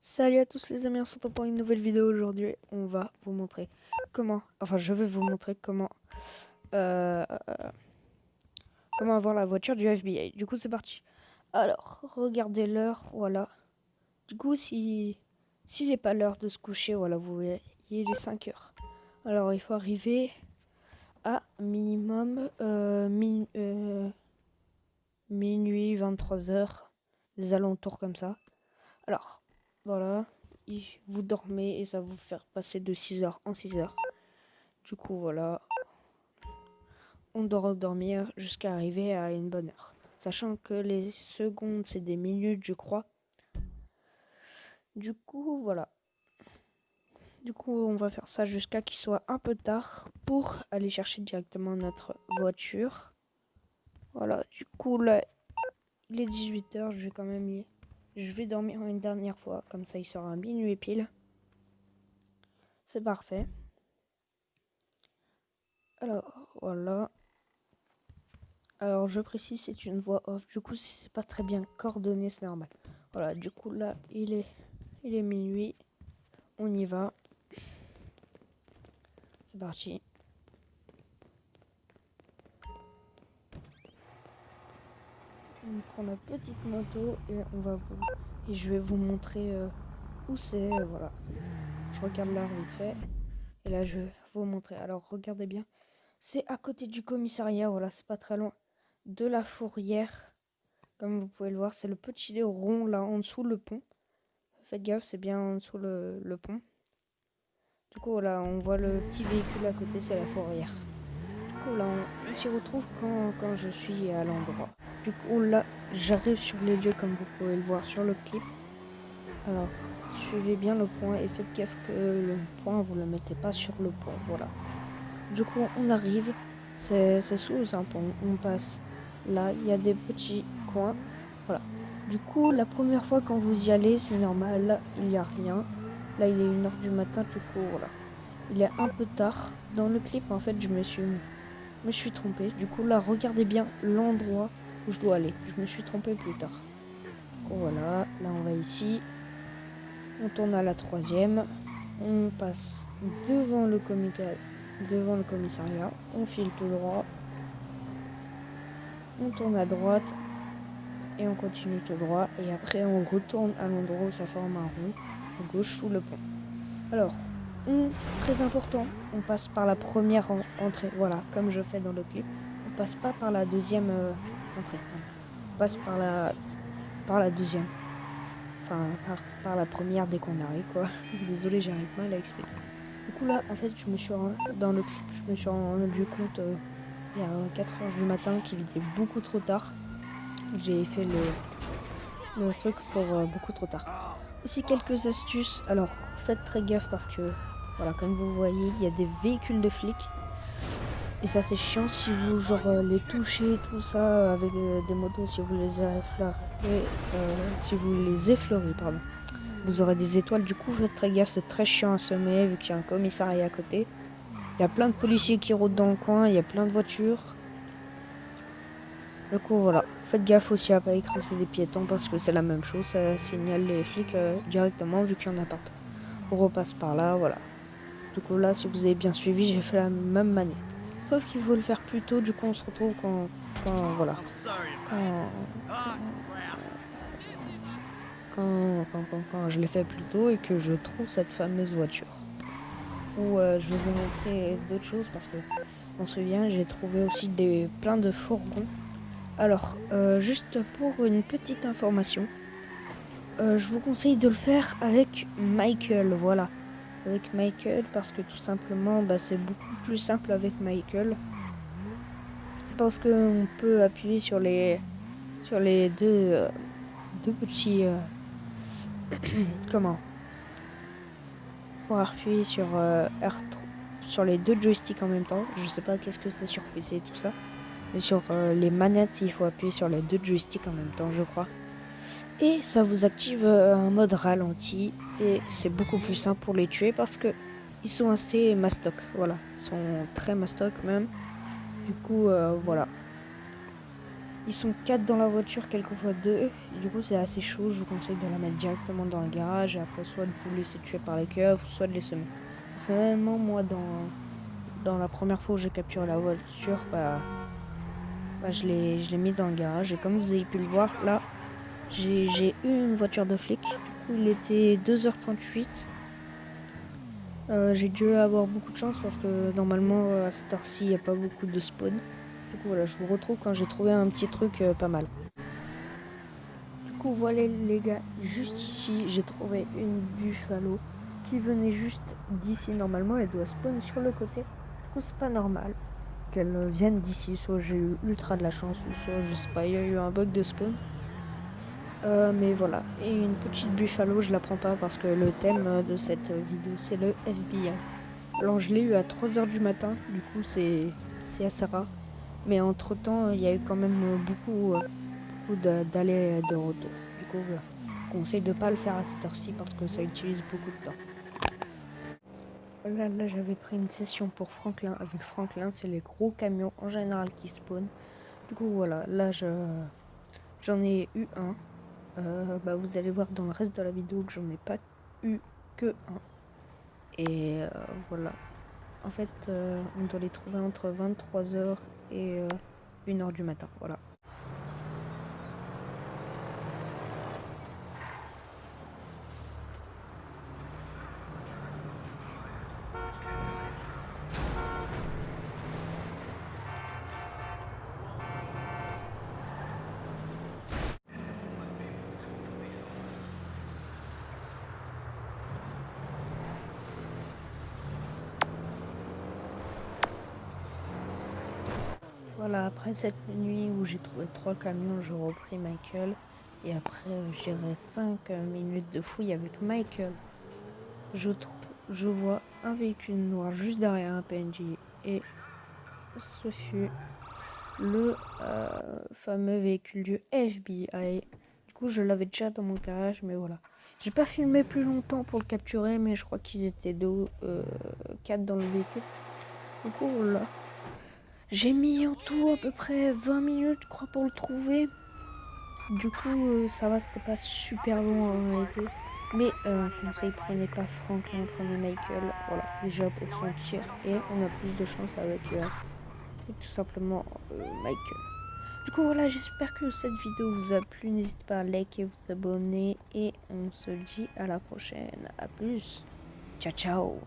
Salut à tous les amis, on se retrouve pour une nouvelle vidéo. Aujourd'hui, on va vous montrer je vais vous montrer euh, euh, comment avoir la voiture du FBI. Du coup, c'est parti. Alors, regardez l'heure, voilà. Du coup, s'il n'est pas l'heure de se coucher, voilà, vous voyez, il est 5 heures. Alors, il faut arriver à minimum minuit, 23 heures, des alentours comme ça. Alors, voilà, vous dormez et ça va vous faire passer de 6 heures en 6 heures. Du coup, voilà, on doit dormir jusqu'à arriver à une bonne heure. Sachant que les secondes, c'est des minutes, je crois. Du coup, voilà. Du coup, on va faire ça jusqu'à qu'il soit un peu tard pour aller chercher directement notre voiture. Voilà, du coup, là, il est 18 heures, je vais dormir une dernière fois, comme ça il sera minuit pile. C'est parfait. Alors, voilà. Alors, je précise, c'est une voix off. Du coup, si c'est pas très bien coordonné, c'est normal. Voilà, du coup, là, il est minuit. On y va. C'est parti. On prend la petite moto et je vais vous montrer où c'est. Voilà. Je regarde l'heure vite fait. Et là, je vais vous montrer. Alors, regardez bien. C'est à côté du commissariat. Voilà, c'est pas très loin de la fourrière. Comme vous pouvez le voir, c'est le petit rond là en dessous le pont. Faites gaffe, c'est bien en dessous le pont. Du coup, là, on voit le petit véhicule à côté, c'est la fourrière. Du coup, là, on s'y retrouve quand je suis à l'endroit. Du coup, là, j'arrive sur les lieux comme vous pouvez le voir sur le clip. Alors, suivez bien le point et faites gaffe que le point, vous le mettez pas sur le pont. Voilà. Du coup, on arrive. C'est sous un pont. On passe. Là, il y a des petits coins. Voilà. Du coup, la première fois quand vous y allez, c'est normal. Là, il n'y a rien. Là, il est 1 heure du matin. Du coup, voilà. Il est un peu tard. Dans le clip, en fait, je me suis trompé. Du coup, là, regardez bien l'endroit où je dois aller. Je me suis trompé plus tard. Donc, voilà. Là, on va ici. On tourne à la 3e. On passe devant le commissariat. On file tout droit. On tourne à droite. Et on continue tout droit. Et après, on retourne à l'endroit où ça forme un rond. À gauche, sous le pont. Alors, très important, on passe par la première entrée, voilà, comme je fais dans le clip. On passe pas par la deuxième entrée. On passe par la deuxième. Enfin, par la première dès qu'on arrive, quoi. Désolé, j'arrive mal à expliquer. Du coup, là, en fait, dans le clip, je me suis rendu compte il y a 4 heures du matin qu'il était beaucoup trop tard. J'ai fait le truc pour beaucoup trop tard. Aussi, quelques astuces. Alors, faites très gaffe parce que voilà, comme vous voyez, il y a des véhicules de flics. Et ça, c'est chiant si vous, les touchez, tout ça, avec des motos, si vous les effleurez, pardon. Vous aurez des étoiles, du coup, faites très gaffe, c'est très chiant à semer, vu qu'il y a un commissariat à côté. Il y a plein de policiers qui rôdent dans le coin, il y a plein de voitures. Du coup, voilà. Faites gaffe aussi à pas écraser des piétons, parce que c'est la même chose, ça signale les flics directement, vu qu'il y en a partout. On repasse par là, voilà. Du coup là, si vous avez bien suivi, j'ai fait la même manière. Sauf qu'il faut le faire plus tôt, du coup on se retrouve voilà. Quand je l'ai fait plus tôt et que je trouve cette fameuse voiture. Ou je vais vous montrer d'autres choses parce que je m'en souviens, j'ai trouvé aussi plein de fourgons. Alors, juste pour une petite information, je vous conseille de le faire avec Michael, voilà. Avec Michael parce que tout simplement c'est beaucoup plus simple avec Michael parce qu'on peut appuyer sur les deux petits comment pour appuyer sur R3 sur les deux joysticks en même temps. Je sais pas qu'est-ce que c'est sur PC et tout ça, mais sur les manettes il faut appuyer sur les deux joysticks en même temps, je crois, et ça vous active un mode ralenti et c'est beaucoup plus simple pour les tuer parce que ils sont assez mastoc, voilà, ils sont très mastoc même. Du coup voilà. Ils sont 4 dans la voiture, quelquefois 2. Du coup, c'est assez chaud. Je vous conseille de la mettre directement dans le garage et après, soit de vous laisser tuer par les keufs, soit de les semer. Personnellement, moi, dans la première fois où j'ai capturé la voiture, je l'ai mis dans le garage. Et comme vous avez pu le voir, là, j'ai eu une voiture de flic. Du coup, il était 2h38. J'ai dû avoir beaucoup de chance parce que normalement, à cette heure-ci, il n'y a pas beaucoup de spawn. Du coup, voilà, je vous retrouve quand j'ai trouvé un petit truc pas mal. Du coup, voilà les gars, juste ici, j'ai trouvé une buffalo qui venait juste d'ici. Normalement, elle doit spawn sur le côté. Du coup, c'est pas normal qu'elle vienne d'ici. Soit j'ai eu ultra de la chance, ou soit, je sais pas, il y a eu un bug de spawn. Mais voilà, et une petite buffalo, je la prends pas parce que le thème de cette vidéo, c'est le FBI. Alors, je l'ai eu à 3h du matin, du coup, c'est assez rare. Mais entre-temps, il y a eu quand même beaucoup d'allers et de retour. Du coup, voilà. Je conseille de pas le faire à cette heure-ci parce que ça utilise beaucoup de temps. Là j'avais pris une session pour Franklin. Avec Franklin, c'est les gros camions en général qui spawnent. Du coup, voilà, là, j'en ai eu un. Vous allez voir dans le reste de la vidéo que j'en ai pas eu que un. Et voilà. En fait, on doit les trouver entre 23h et 1h du matin. Voilà. Voilà, après cette nuit où j'ai trouvé 3 camions, j'ai repris Michael. Et après, j'irai 5 minutes de fouille avec Michael. Je vois un véhicule noir juste derrière un PNJ. Et ce fut le fameux véhicule du FBI. Du coup, je l'avais déjà dans mon garage, mais voilà. J'ai pas filmé plus longtemps pour le capturer, mais je crois qu'ils étaient 4 dans le véhicule. Du coup, voilà. J'ai mis en tout à peu près 20 minutes, je crois, pour le trouver. Du coup, ça va, c'était pas super long en réalité. Mais un conseil, prenez pas Franklin, prenez Michael. Voilà, déjà pour son tir. Et on a plus de chance avec tout simplement Michael. Du coup, voilà, j'espère que cette vidéo vous a plu. N'hésitez pas à liker, vous abonner. Et on se dit à la prochaine. A plus. Ciao, ciao.